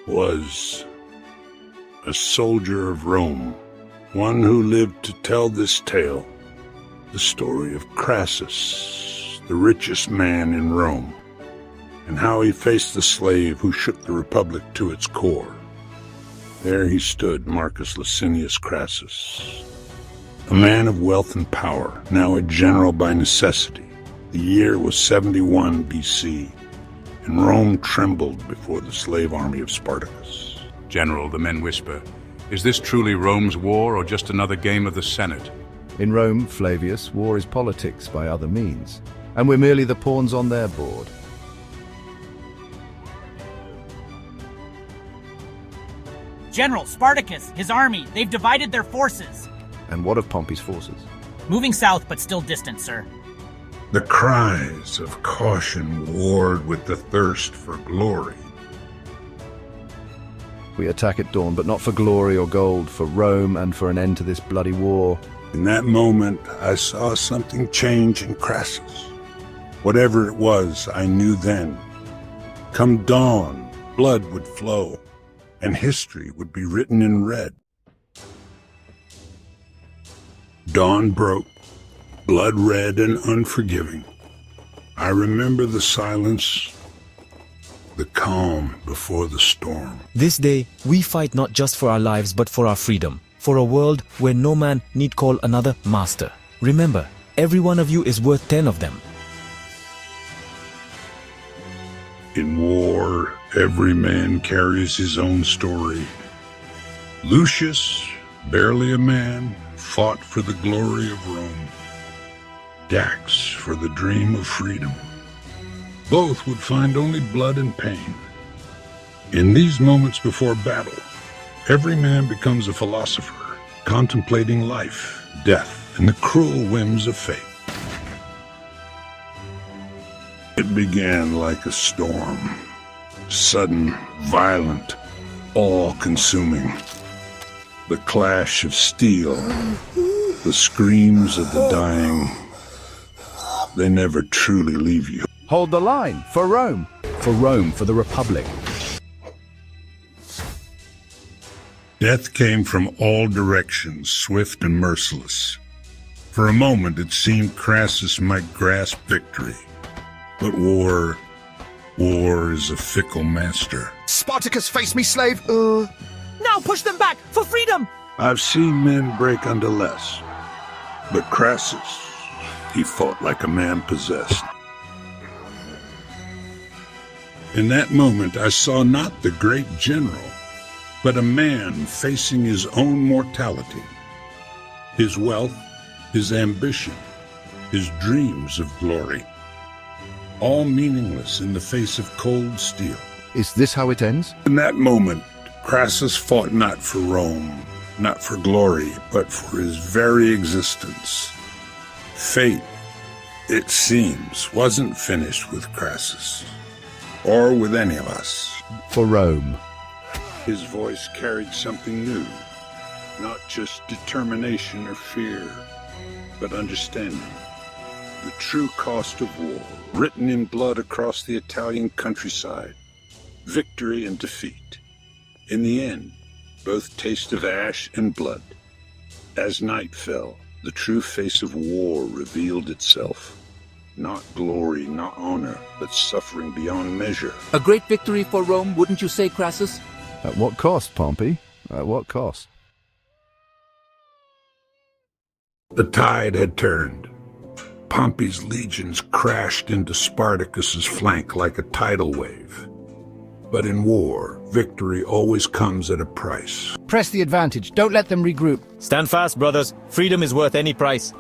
was a soldier of Rome, one who lived to tell this tale, the story of Crassus, the richest man in Rome, and how he faced the slave who shook the Republic to its core. There he stood, Marcus Licinius Crassus, a man of wealth and power, now a general by necessity. The year was 71 BC, and Rome trembled before the slave army of Spartacus. General, the men whisper, is this truly Rome's war or just another game of the Senate? In Rome, Flavius, war is politics by other means, and we're merely the pawns on their board. General, Spartacus, his army, they've divided their forces. And what of Pompey's forces? Moving south, but still distant, sir. The cries of caution warred with the thirst for glory. We attack at dawn, but not for glory or gold, for Rome and for an end to this bloody war. In that moment, I saw something change in Crassus. Whatever it was, I knew then. Come dawn, blood would flow, and history would be written in red. Dawn broke, blood red and unforgiving. I remember the silence, the calm before the storm. This day, we fight not just for our lives but for our freedom, for a world where no man need call another master. Remember, every one of you is worth 10 of them. In war, every man carries his own story. Lucius, barely a man, fought for the glory of Rome. Dax for the dream of freedom. Both would find only blood and pain. In these moments before battle, every man becomes a philosopher, contemplating life, death, and the cruel whims of fate. It began like a storm, sudden, violent, all-consuming. The clash of steel, the screams of the dying, they never truly leave you. Hold the line, for Rome! For Rome, for the Republic. Death came from all directions, swift and merciless. For a moment it seemed Crassus might grasp victory. But war is a fickle master. Spartacus, face me, slave! Now push them back, for freedom! I've seen men break under less. But Crassus, he fought like a man possessed. In that moment I saw not the great general, but a man facing his own mortality. His wealth, his ambition, his dreams of glory. All meaningless in the face of cold steel. Is this how it ends? In that moment, Crassus fought not for Rome, not for glory, but for his very existence. Fate, it seems, wasn't finished with Crassus, or with any of us. For Rome. His voice carried something new, not just determination or fear, but understanding. The true cost of war, written in blood across the Italian countryside. Victory and defeat. In the end, both taste of ash and blood. As night fell, the true face of war revealed itself. Not glory, not honor, but suffering beyond measure. A great victory for Rome, wouldn't you say, Crassus? At what cost, Pompey? At what cost? The tide had turned. Pompey's legions crashed into Spartacus's flank like a tidal wave. But in war, victory always comes at a price. Press the advantage. Don't let them regroup. Stand fast, brothers. Freedom is worth any price.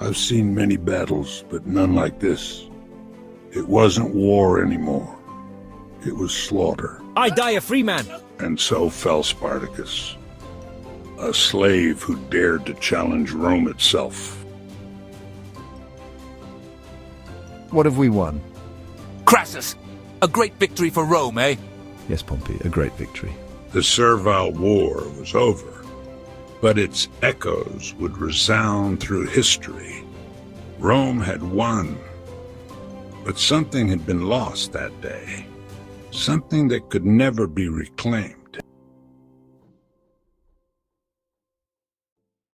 I've seen many battles, but none like this. It wasn't war anymore. It was slaughter. I die a free man. And so fell Spartacus. A slave who dared to challenge Rome itself. What have we won? Crassus! A great victory for Rome, eh? Yes, Pompey, a great victory. The servile war was over, but its echoes would resound through history. Rome had won. But something had been lost that day. Something that could never be reclaimed.